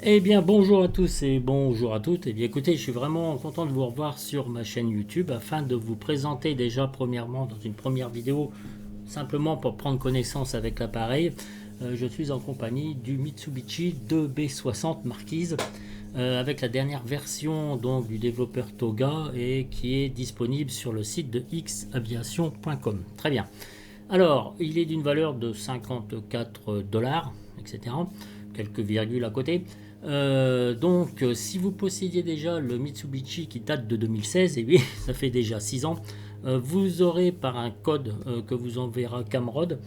Eh bien, bonjour à tous et bonjour à toutes. Eh bien, écoutez, je suis vraiment content de vous revoir sur ma chaîne YouTube afin de vous présenter déjà premièrement dans une première vidéo, simplement pour prendre connaissance avec l'appareil. Je suis en compagnie du Mitsubishi 2B60 Marquise avec la dernière version donc du développeur Toga et qui est disponible sur le site de xaviation.com. Très bien. Alors, il est d'une valeur de 54 dollars, etc. Quelques virgules à côté. Donc, si vous possédiez déjà le Mitsubishi qui date de 2016, et oui, ça fait déjà 6 ans, vous aurez par un code que vous enverra Camrod,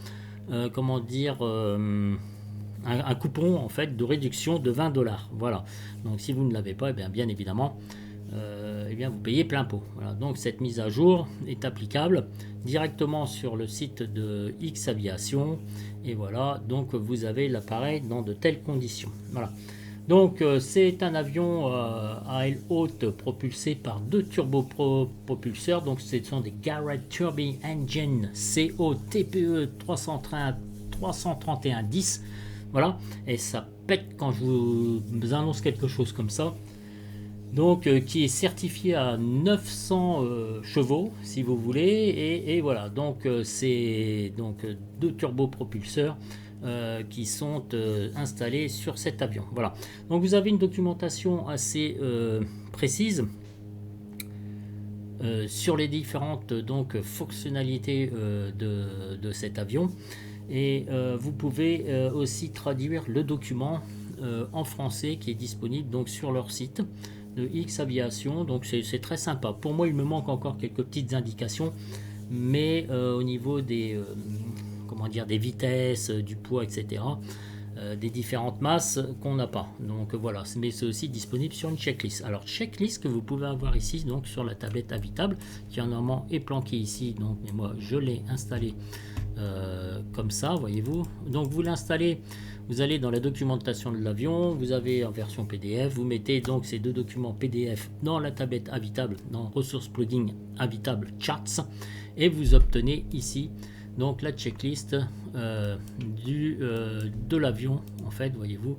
comment dire, un coupon en fait de réduction de 20 dollars. Voilà. Donc, si vous ne l'avez pas, bien évidemment, vous payez plein pot. Voilà. Donc cette mise à jour est applicable directement sur le site de X Aviation et voilà, donc vous avez l'appareil dans de telles conditions. Voilà. Donc c'est un avion à aile haute propulsé par deux turbopropulseurs. Donc ce sont des Garrett Turbine Engine CO TPE 331-10. Voilà, et ça pète quand je vous annonce quelque chose comme ça. Donc qui est certifié à 900 chevaux si vous voulez et voilà donc c'est donc deux turbopropulseurs qui sont installés sur cet avion. Voilà, donc vous avez une documentation assez précise sur les différentes donc fonctionnalités de cet avion et vous pouvez aussi traduire le document en français qui est disponible donc sur leur site de X Aviation. Donc c'est très sympa. Pour moi, il me manque encore quelques petites indications, mais au niveau des comment dire, des vitesses, du poids, etc. Des différentes masses qu'on n'a pas. Donc voilà, mais c'est aussi disponible sur une checklist. Alors checklist que vous pouvez avoir ici donc sur la tablette habitable qui normalement est planquée ici. Donc mais moi je l'ai installé comme ça, voyez-vous. Donc vous l'installez. Vous allez dans la documentation de l'avion, vous avez en version PDF, vous mettez donc ces deux documents PDF dans la tablette habitable, dans Ressources Plugin Habitable Charts, et vous obtenez ici donc la checklist de l'avion, en fait, voyez-vous.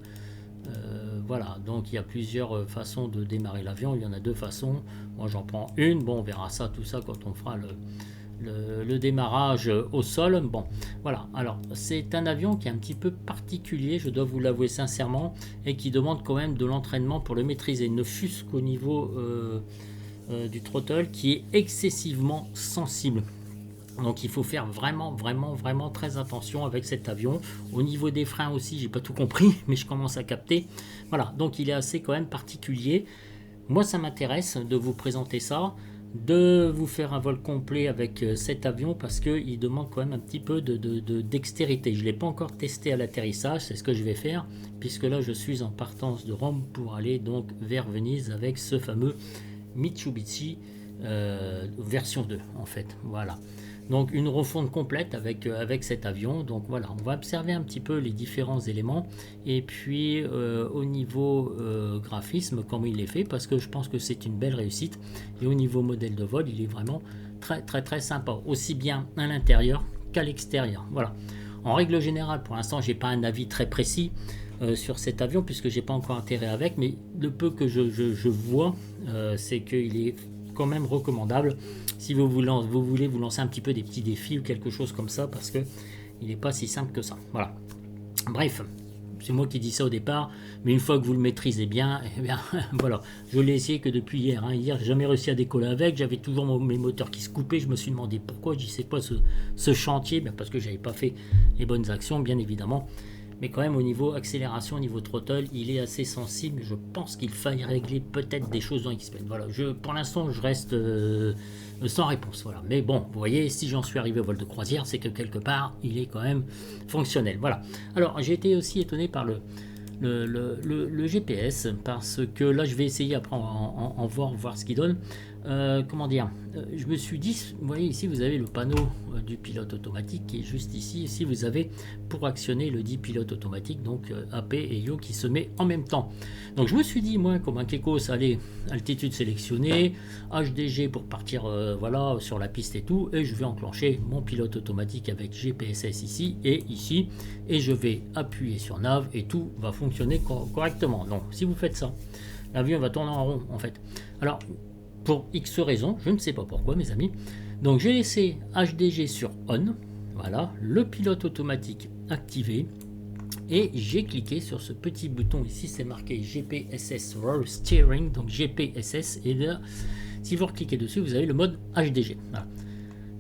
Voilà, donc il y a plusieurs façons de démarrer l'avion, il y en a deux façons, moi j'en prends une, bon on verra ça, tout ça quand on fera le démarrage au sol. Bon, voilà. Alors, c'est un avion qui est un petit peu particulier, je dois vous l'avouer sincèrement, et qui demande quand même de l'entraînement pour le maîtriser, ne fût-ce qu'au niveau du throttle qui est excessivement sensible. Donc il faut faire vraiment très attention avec cet avion. Au niveau des freins aussi, j'ai pas tout compris, mais je commence à capter. Voilà, donc il est assez quand même particulier. Moi, ça m'intéresse de vous présenter ça, de vous faire un vol complet avec cet avion parce qu'il demande quand même un petit peu de dextérité. Je ne l'ai pas encore testé à l'atterrissage, c'est ce que je vais faire puisque là je suis en partance de Rome pour aller donc vers Venise avec ce fameux Mitsubishi version 2 en fait. Voilà. Donc une refonte complète avec cet avion. Donc voilà, on va observer un petit peu les différents éléments et puis au niveau graphisme, comment il est fait, parce que je pense que c'est une belle réussite. Et au niveau modèle de vol, il est vraiment très sympa, aussi bien à l'intérieur qu'à l'extérieur. Voilà. En règle générale, pour l'instant, j'ai pas un avis très précis sur cet avion puisque j'ai pas encore intérêt avec, mais le peu que je vois, c'est qu'il est quand même recommandable si vous voulez vous lancer un petit peu des petits défis ou quelque chose comme ça parce que il n'est pas si simple que ça. Voilà. Bref, c'est moi qui dis ça au départ, mais une fois que vous le maîtrisez bien, eh bien voilà. Je l'ai essayé que depuis hier. Hier, j'ai jamais réussi à décoller avec. J'avais toujours mes moteurs qui se coupaient. Je me suis demandé pourquoi. Je dis c'est quoi ce chantier, parce que j'avais pas fait les bonnes actions, bien évidemment. Mais quand même au niveau accélération, au niveau throttle, il est assez sensible. Je pense qu'il faille régler peut-être des choses dans XPeng. Voilà, pour l'instant, je reste sans réponse. Voilà. Mais bon, vous voyez, si j'en suis arrivé au vol de croisière, c'est que quelque part, il est quand même fonctionnel. Voilà. Alors, j'ai été aussi étonné par le GPS, parce que là, je vais essayer après en voir ce qu'il donne. comment dire, je me suis dit, vous voyez ici vous avez le panneau du pilote automatique qui est juste ici. Ici vous avez pour actionner le dit pilote automatique, donc AP et Yo qui se met en même temps. Donc je me suis dit, moi comme un Kekos, allez, altitude sélectionnée, HDG pour partir voilà, sur la piste et tout, et je vais enclencher mon pilote automatique avec GPSS ici et ici, et je vais appuyer sur nav et tout va fonctionner correctement. Donc si vous faites ça, l'avion va tourner en rond en fait. Alors pour X raisons, je ne sais pas pourquoi mes amis. Donc j'ai laissé HDG sur on, voilà, le pilote automatique activé, et j'ai cliqué sur ce petit bouton ici, c'est marqué GPSS Roll Steering, donc GPSS, et là, si vous recliquez dessus, vous avez le mode HDG, voilà.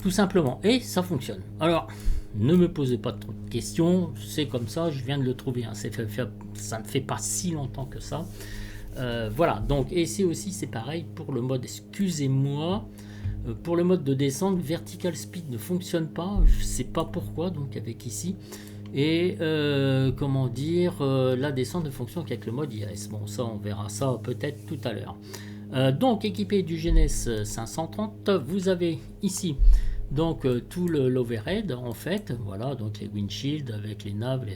Tout simplement, et ça fonctionne. Alors, ne me posez pas trop de questions, c'est comme ça, je viens de le trouver, hein. Ça ne fait pas si longtemps que ça. Voilà, donc, et c'est aussi, c'est pareil pour le mode, excusez-moi, pour le mode de descente, vertical speed ne fonctionne pas, je ne sais pas pourquoi, donc avec ici, et comment dire, la descente ne fonctionne qu'avec le mode IAS. Bon, ça, on verra ça peut-être tout à l'heure. Donc, équipé du GNS 530, vous avez ici donc tout l'overhead en fait, voilà, donc les windshields avec les naves,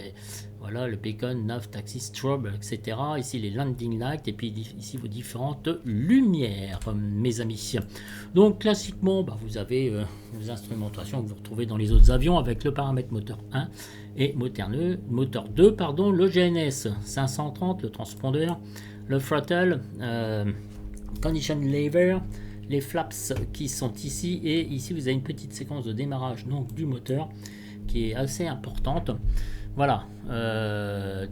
voilà, le beacon, nav, taxi, strobe, etc. Ici les landing lights et puis ici vos différentes lumières, mes amis. Donc classiquement, bah, vous avez les instrumentations que vous retrouvez dans les autres avions avec le paramètre moteur 1 et moteur 2, pardon, le GNS 530, le transpondeur, le throttle, condition lever, les flaps qui sont ici, et ici vous avez une petite séquence de démarrage donc du moteur qui est assez importante. Voilà,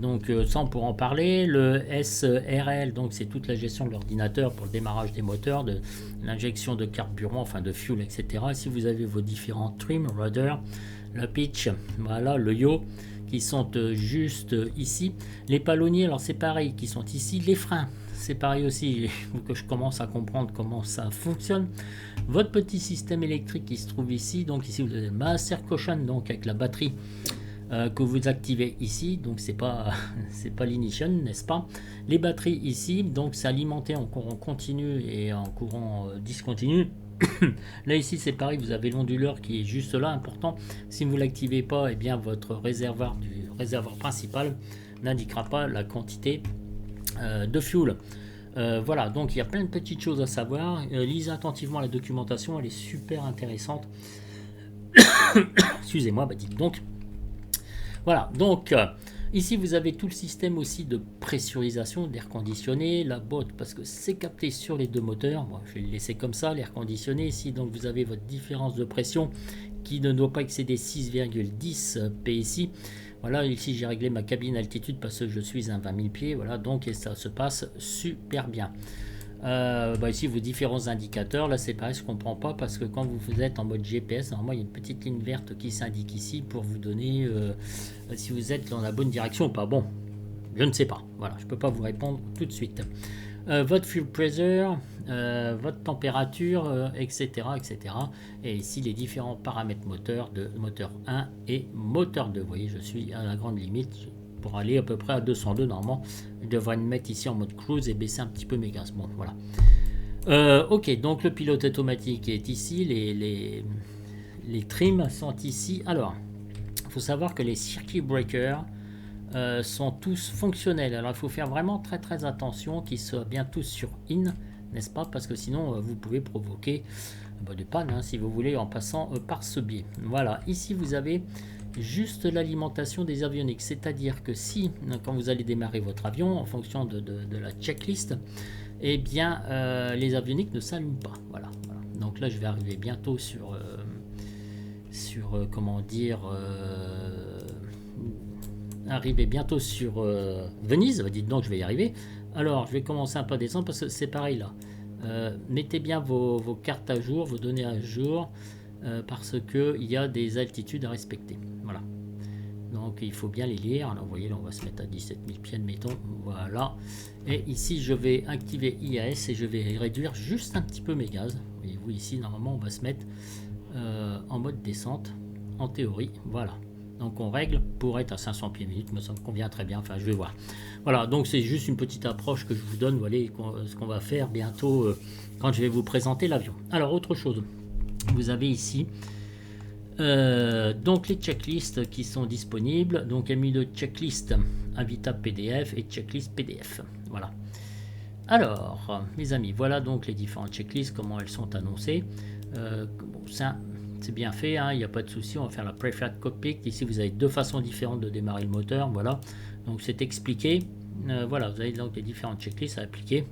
donc ça on pourra en parler. Le SRL, donc c'est toute la gestion de l'ordinateur pour le démarrage des moteurs, de l'injection de carburant, enfin de fuel, etc. Ici vous avez vos différents trim, rudder, le pitch, voilà, le yaw qui sont juste ici. Les palonniers, alors c'est pareil, qui sont ici. Les freins, c'est pareil aussi, il faut que je commence à comprendre comment ça fonctionne. Votre petit système électrique qui se trouve ici, donc ici vous avez le Master Caution, donc avec la batterie que vous activez ici, donc c'est pas l'inignition, n'est-ce pas? Les batteries ici, donc c'est alimenté en courant continu et en courant discontinu. Là ici c'est pareil, vous avez l'onduleur qui est juste là, important. Si vous ne l'activez pas, et bien votre réservoir principal n'indiquera pas la quantité de fuel. Voilà, donc il y a plein de petites choses à savoir. Lisez attentivement la documentation, elle est super intéressante. Excusez-moi, bah dites donc. Voilà, donc ici vous avez tout le système aussi de pressurisation, d'air conditionné, la botte, parce que c'est capté sur les deux moteurs. Bon, je vais le laisser comme ça, l'air conditionné. Ici, donc vous avez votre différence de pression qui ne doit pas excéder 6,10 PSI. Voilà, ici j'ai réglé ma cabine altitude parce que je suis à 20 000 pieds. Voilà, donc et ça se passe super bien. Bah ici vos différents indicateurs, là c'est pareil, je ne comprends pas parce que quand vous êtes en mode GPS, normalement il y a une petite ligne verte qui s'indique ici pour vous donner si vous êtes dans la bonne direction ou pas. Bon, je ne sais pas, voilà, je ne peux pas vous répondre tout de suite. Votre fuel pressure, votre température, etc., etc. Et ici les différents paramètres moteurs de moteur 1 et moteur 2. Vous voyez, je suis à la grande limite. Pour aller à peu près à 202 normalement, je devrais me mettre ici en mode cruise et baisser un petit peu mes gaz. Bon, voilà. Ok, donc le pilote automatique est ici, les trims sont ici. Alors, il faut savoir que les circuit breakers sont tous fonctionnels. Alors, il faut faire vraiment très très attention qu'ils soient bien tous sur in, n'est-ce pas? Parce que sinon, vous pouvez provoquer des pannes, hein, si vous voulez, en passant par ce biais. Voilà, ici vous avez juste l'alimentation des avioniques, c'est-à-dire que si, quand vous allez démarrer votre avion, en fonction de la checklist, eh bien, les avioniques ne s'allument pas. Voilà, voilà. Donc là, je vais arriver bientôt sur comment dire, arriver bientôt sur Venise. Dites donc, je vais y arriver. Alors, je vais commencer un peu à descendre parce que c'est pareil là. Mettez bien vos cartes à jour, vos données à jour. Parce qu'il y a des altitudes à respecter. Voilà. Donc il faut bien les lire. Alors vous voyez, là on va se mettre à 17 000 pieds, admettons. Voilà. Et ici je vais activer IAS et je vais réduire juste un petit peu mes gaz. Voyez-vous ici, normalement on va se mettre en mode descente. En théorie, voilà. Donc on règle pour être à 500 pieds minutes, mais ça me convient très bien, enfin je vais voir. Voilà, donc c'est juste une petite approche que je vous donne, voilà ce qu'on va faire bientôt quand je vais vous présenter l'avion. Alors autre chose, vous avez ici donc les checklists qui sont disponibles, donc il y a mis de checklist invitable PDF et checklist PDF, voilà. Alors mes amis, voilà donc les différentes checklists, comment elles sont annoncées. Bon, ça c'est bien fait, hein, il n'y a pas de souci, on va faire la preferred cockpit. Ici vous avez deux façons différentes de démarrer le moteur, voilà, donc c'est expliqué. Voilà, vous avez donc les différentes checklists à appliquer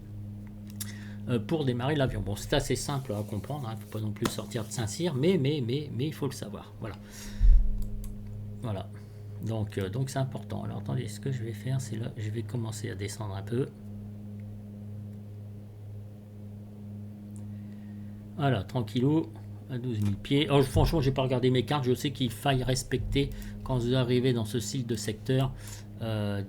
pour démarrer l'avion. Bon, c'est assez simple à comprendre, il ne faut pas non plus sortir de Saint-Cyr, mais il faut le savoir, voilà. Voilà, donc c'est important. Alors attendez, ce que je vais faire, c'est là, je vais commencer à descendre un peu. Voilà, tranquillou, à 12 000 pieds. Alors, franchement, j'ai pas regardé mes cartes, je sais qu'il faille respecter, quand vous arrivez dans ce style de secteur, comment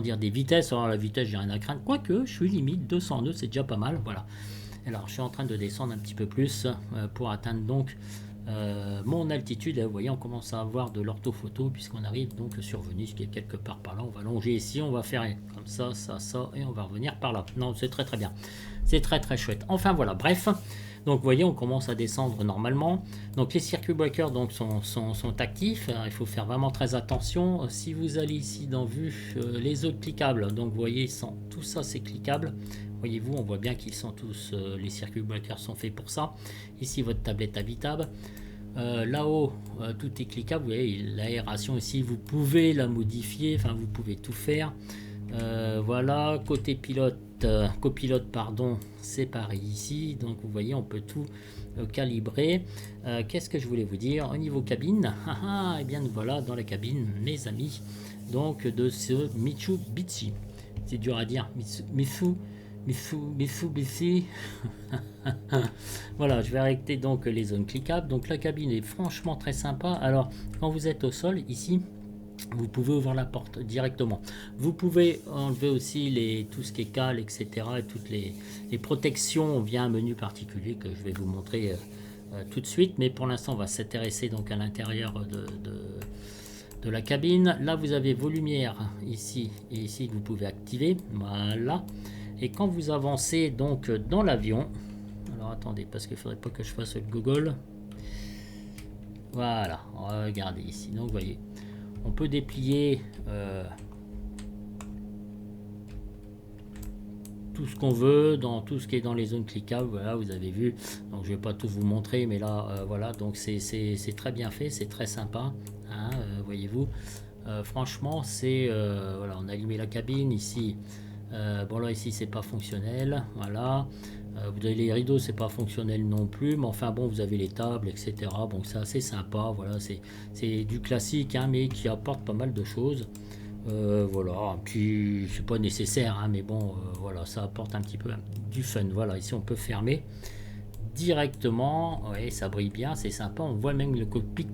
dire, des vitesses. Alors la vitesse, j'ai rien à craindre, quoique je suis limite 200 nœuds, c'est déjà pas mal, voilà. Alors je suis en train de descendre un petit peu plus pour atteindre donc mon altitude. Là, vous voyez, on commence à avoir de l'orthophoto puisqu'on arrive donc sur Venise qui est quelque part par là. On va longer ici, on va faire comme ça, ça, et on va revenir par là. Non, c'est très bien, c'est très chouette. Enfin voilà, bref. Donc vous voyez, on commence à descendre normalement. Donc les circuit breakers donc, sont actifs. Alors, il faut faire vraiment très attention. Si vous allez ici dans vue, les autres cliquables, donc vous voyez, tout ça c'est cliquable. Voyez-vous, on voit bien qu'ils sont tous, les circuit breakers sont faits pour ça. Ici votre tablette habitable. Là-haut, tout est cliquable. Vous voyez, l'aération ici, vous pouvez la modifier. Enfin, vous pouvez tout faire. Voilà, côté pilote, copilote pardon, c'est pareil ici, donc vous voyez on peut tout calibrer. Qu'est-ce que je voulais vous dire au niveau cabine? Et bien voilà dans la cabine mes amis donc de ce Mitsubishi, c'est dur à dire, Mitsubishi. Voilà, je vais arrêter donc les zones cliquables. Donc la cabine est franchement très sympa. Alors quand vous êtes au sol ici, vous pouvez ouvrir la porte directement. Vous pouvez enlever aussi tout ce qui est cale, etc. et toutes les protections via un menu particulier que je vais vous montrer tout de suite. Mais pour l'instant, on va s'intéresser donc à l'intérieur de la cabine. Là, vous avez vos lumières ici et ici que vous pouvez activer. Voilà. Et quand vous avancez donc dans l'avion, alors attendez, parce qu'il ne faudrait pas que je fasse le Google. Voilà, regardez ici. Donc, vous voyez. On peut déplier tout ce qu'on veut dans tout ce qui est dans les zones cliquables. Voilà, vous avez vu. Donc je vais pas tout vous montrer, mais là voilà. Donc c'est très bien fait, c'est très sympa. Hein, voyez-vous. Franchement, c'est voilà, on a allumé la cabine ici. Bon là ici c'est pas fonctionnel. Voilà. Vous avez les rideaux, c'est pas fonctionnel non plus, mais enfin bon, vous avez les tables, etc. Bon, c'est assez sympa, voilà, c'est du classique, hein, mais qui apporte pas mal de choses. Voilà, puis c'est pas nécessaire, hein, mais bon, voilà, ça apporte un petit peu du fun. Voilà, ici on peut fermer directement, ouais, ça brille bien, c'est sympa, on voit même le cockpit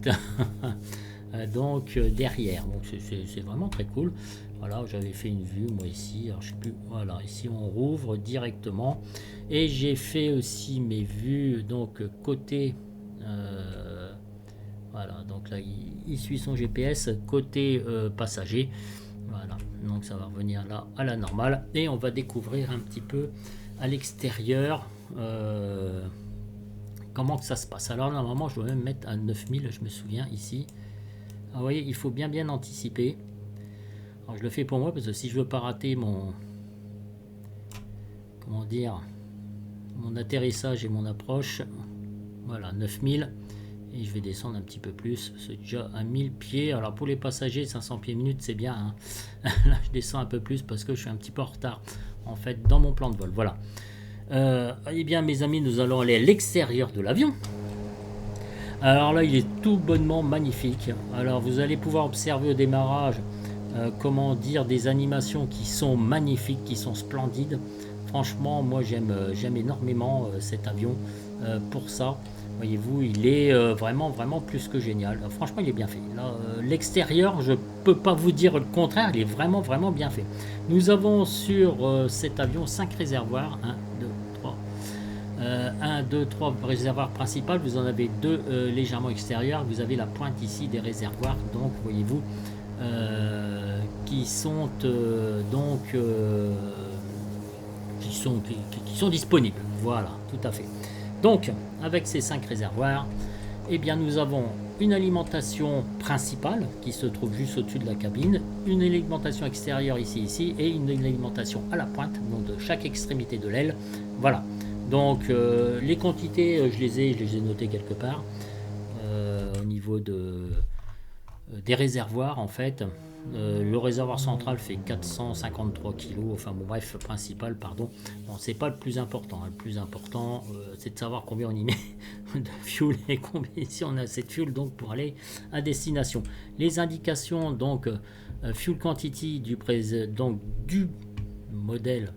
donc derrière, donc c'est vraiment très cool. Voilà, j'avais fait une vue moi ici, alors je sais plus, voilà, ici on rouvre directement et j'ai fait aussi mes vues donc côté voilà, donc là il suit son GPS côté passager. Voilà, donc ça va revenir là à la normale et on va découvrir un petit peu à l'extérieur comment que ça se passe. Alors normalement je dois même mettre à 9000, je me souviens ici. Alors, vous voyez, il faut bien anticiper. Alors, je le fais pour moi parce que si je veux pas rater mon, comment dire, mon atterrissage et mon approche, voilà, 9000, et je vais descendre un petit peu plus, c'est déjà à 1000 pieds. Alors pour les passagers, 500 pieds minutes, c'est bien, hein. Là je descends un peu plus parce que je suis un petit peu en retard en fait dans mon plan de vol. Voilà. Eh bien mes amis, nous allons aller à l'extérieur de l'avion. Alors là, il est tout bonnement magnifique. Alors vous allez pouvoir observer au démarrage, comment dire, des animations qui sont magnifiques, qui sont splendides. Franchement, moi j'aime énormément cet avion pour ça. Voyez-vous, il est vraiment plus que génial. Franchement, il est bien fait. L'extérieur, je peux pas vous dire le contraire, il est vraiment bien fait. Nous avons sur cet avion 5 réservoirs, 1, 2, 3, 1, 2, 3 réservoirs principaux, vous en avez 2 légèrement extérieurs, vous avez la pointe ici des réservoirs, donc voyez-vous, qui sont qui sont disponibles, voilà, tout à fait. Donc avec ces 5 réservoirs, eh bien nous avons une alimentation principale qui se trouve juste au-dessus de la cabine, une alimentation extérieure ici et une alimentation à la pointe, donc de chaque extrémité de l'aile. Voilà. Donc les quantités, je les ai notées quelque part au niveau des réservoirs en fait. Le réservoir central fait 453 kg, enfin bon bref, principal, pardon. Bon, c'est pas le plus important, hein. Le plus important, c'est de savoir combien on y met de fuel et combien ici on a assez de fuel donc pour aller à destination. Les indications, donc fuel quantity du modèle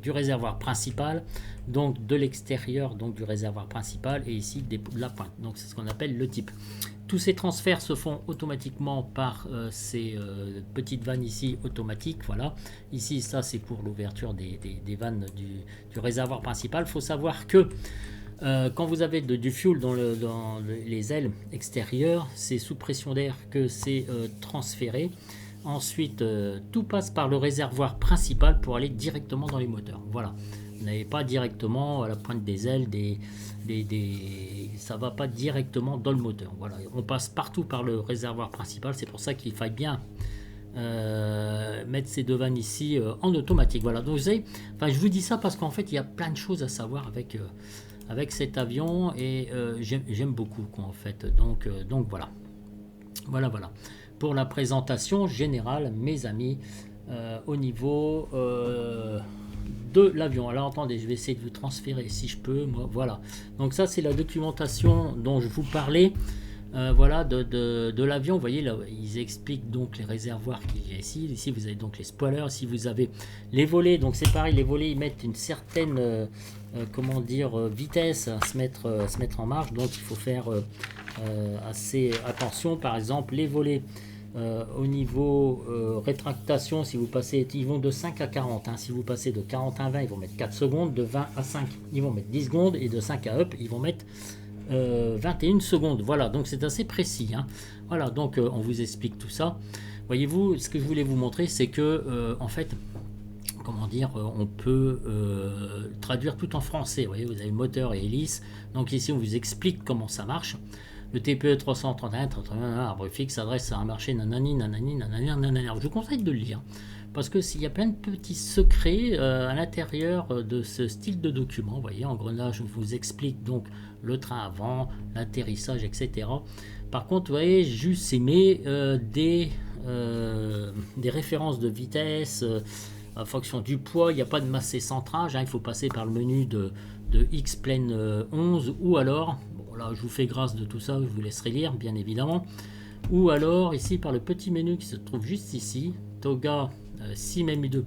du réservoir principal, donc de l'extérieur donc du réservoir principal et ici de la pointe, donc c'est ce qu'on appelle le type. Tous ces transferts se font automatiquement par ces petites vannes ici automatiques. Voilà. Ici, ça c'est pour l'ouverture des vannes du réservoir principal. Il faut savoir que quand vous avez du fuel dans les ailes extérieures, c'est sous pression d'air que c'est transféré. Ensuite, tout passe par le réservoir principal pour aller directement dans les moteurs. Voilà. Vous n'avez pas directement à la pointe des ailes ça va pas directement dans le moteur. Voilà, on passe partout par le réservoir principal. C'est pour ça qu'il faille bien mettre ces 2 vannes ici en automatique. Voilà, donc je vous dis ça parce qu'en fait il y a plein de choses à savoir avec cet avion et j'aime beaucoup quoi, en fait. Donc voilà. Pour la présentation générale, mes amis, au niveau de l'avion. Alors attendez, je vais essayer de vous transférer si je peux. Voilà. Donc ça c'est la documentation dont je vous parlais. Voilà de l'avion. Vous voyez là, ils expliquent donc les réservoirs qu'il y a ici. Ici vous avez donc les spoilers. Ici vous avez les volets. Donc c'est pareil, les volets ils mettent une certaine vitesse à se mettre en marche. Donc il faut faire assez attention. Par exemple les volets. Au niveau rétractation, si vous passez, ils vont de 5 à 40. Si vous passez de 40 à 20, ils vont mettre 4 secondes. De 20 à 5, ils vont mettre 10 secondes. Et de 5 à up, ils vont mettre 21 secondes. Voilà, donc c'est assez précis. Voilà, donc on vous explique tout ça. Voyez-vous, ce que je voulais vous montrer, c'est que, en fait, on peut traduire tout en français. Vous voyez, vous avez moteur et hélice. Donc ici, on vous explique comment ça marche. Le TPE 331, arbre fixe, s'adresse à un marché nanani. Je vous conseille de le lire parce que s'il y a plein de petits secrets à l'intérieur de ce style de document. Vous voyez, engrenage, on vous explique donc le train avant, l'atterrissage, etc. Par contre, vous voyez, juste aimé des références de vitesse en fonction du poids. Il n'y a pas de masse et centrage. Il faut passer par le menu de X-Plane 11 ou alors. Là, je vous fais grâce de tout ça, je vous laisserai lire, bien évidemment. Ou alors, ici, par le petit menu qui se trouve juste ici, Toga 6 menus de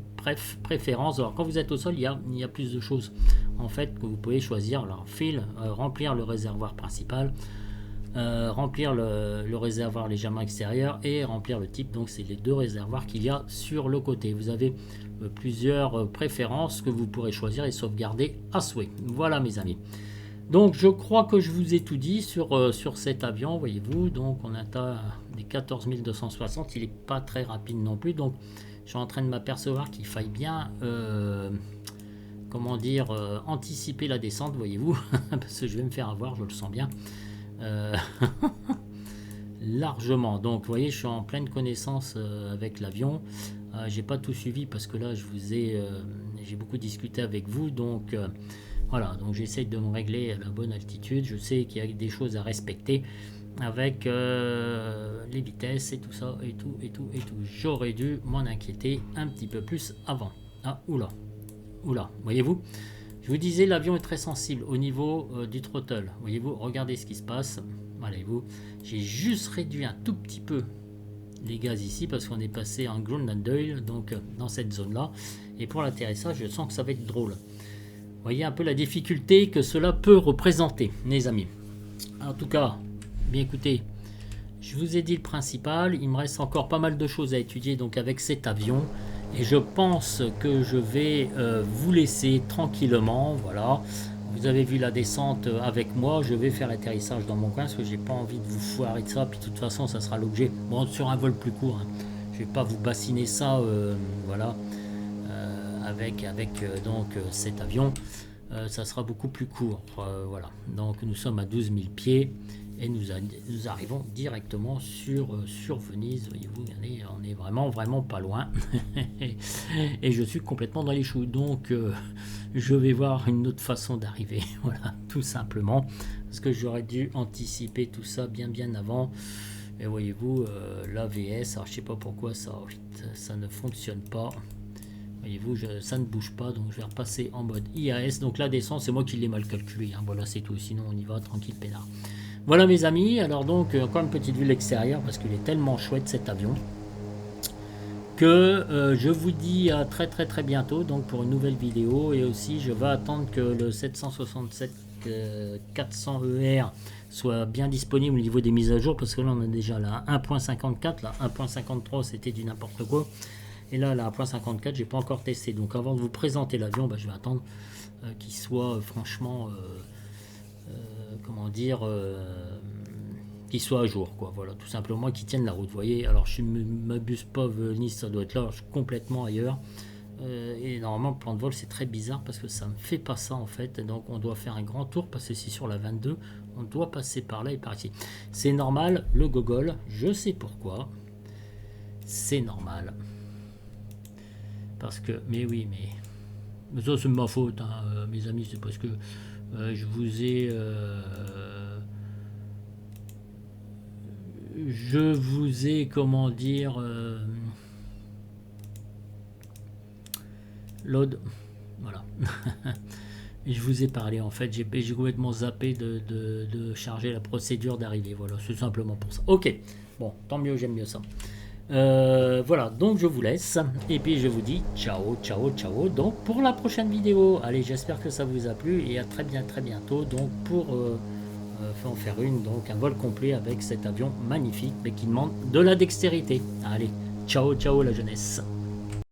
préférence. Alors, quand vous êtes au sol, il y a plus de choses, en fait, que vous pouvez choisir. Alors, fil, remplir le réservoir principal, remplir le réservoir légèrement extérieur et remplir le type. Donc, c'est les 2 réservoirs qu'il y a sur le côté. Vous avez plusieurs préférences que vous pourrez choisir et sauvegarder à souhait. Voilà, mes amis. Donc je crois que je vous ai tout dit sur cet avion, voyez-vous. Donc on atteint des 14 260, il n'est pas très rapide non plus. Donc je suis en train de m'apercevoir qu'il faille bien anticiper la descente, voyez-vous. Parce que je vais me faire avoir, je le sens bien. Largement. Donc vous voyez, je suis en pleine connaissance avec l'avion. J'ai pas tout suivi parce que là j'ai beaucoup discuté avec vous. Donc voilà, donc j'essaie de me régler à la bonne altitude. Je sais qu'il y a des choses à respecter avec les vitesses et tout ça et tout. J'aurais dû m'en inquiéter un petit peu plus avant. Oula, voyez-vous, je vous disais, l'avion est très sensible au niveau du throttle. Voyez-vous, regardez ce qui se passe. Voyez-vous, j'ai juste réduit un tout petit peu les gaz ici parce qu'on est passé en ground handle, donc dans cette zone là. Et pour l'atterrissage, je sens que ça va être drôle. Voyez un peu la difficulté que cela peut représenter, mes amis. En tout cas, bien écoutez, je vous ai dit le principal. Il me reste encore pas mal de choses à étudier donc avec cet avion. Et je pense que je vais vous laisser tranquillement. Voilà. Vous avez vu la descente avec moi, je vais faire l'atterrissage dans mon coin parce que j'ai pas envie de vous foirer de ça, puis de toute façon ça sera l'objet. Bon, sur un vol plus court, hein. Je vais pas vous bassiner ça, voilà, avec donc cet avion. Ça sera beaucoup plus court, voilà. Donc nous sommes à 12 000 pieds et nous arrivons directement sur Venise. Voyez-vous, on est vraiment pas loin. Et je suis complètement dans les choux. Donc je vais voir une autre façon d'arriver. Voilà, tout simplement. Parce que j'aurais dû anticiper tout ça bien avant. Et voyez-vous, l'AVS, alors je sais pas pourquoi ça ne fonctionne pas. Voyez-vous, ça ne bouge pas, donc je vais repasser en mode IAS. Donc la descente, c'est moi qui l'ai mal calculé, hein. Voilà, c'est tout. Sinon, on y va tranquille, peinard. Voilà, mes amis. Alors donc, encore une petite vue de l'extérieur, parce qu'il est tellement chouette cet avion, que je vous dis à très bientôt, donc pour une nouvelle vidéo. Et aussi, je vais attendre que le 767 400 ER soit bien disponible au niveau des mises à jour, parce que là, on a déjà la 1.54, la 1.53, c'était du n'importe quoi. Et là, la 1.54, j'ai pas encore testé. Donc avant de vous présenter l'avion, je vais attendre qu'il soit franchement, comment dire, qu'il soit à jour, quoi. Voilà, tout simplement, qu'il tienne la route. Vous voyez, alors je ne m'abuse pas, Nice, ça doit être là, je suis complètement ailleurs. Et normalement, le plan de vol, c'est très bizarre parce que ça ne me fait pas ça en fait. Et donc, on doit faire un grand tour parce que c'est sur la 22. On doit passer par là et par ici. C'est normal, le gogol, je sais pourquoi. C'est normal. Parce que, mais oui, mais ça c'est ma faute, hein, mes amis, c'est parce que je vous ai, comment dire, load, voilà. Je vous ai parlé, en fait, j'ai complètement zappé de charger la procédure d'arrivée, voilà, c'est simplement pour ça. Ok, bon, tant mieux, j'aime mieux ça. Voilà, donc je vous laisse et puis je vous dis ciao donc pour la prochaine vidéo. Allez, j'espère que ça vous a plu et à très bientôt donc pour en faire donc un vol complet avec cet avion magnifique mais qui demande de la dextérité. Allez, ciao la jeunesse.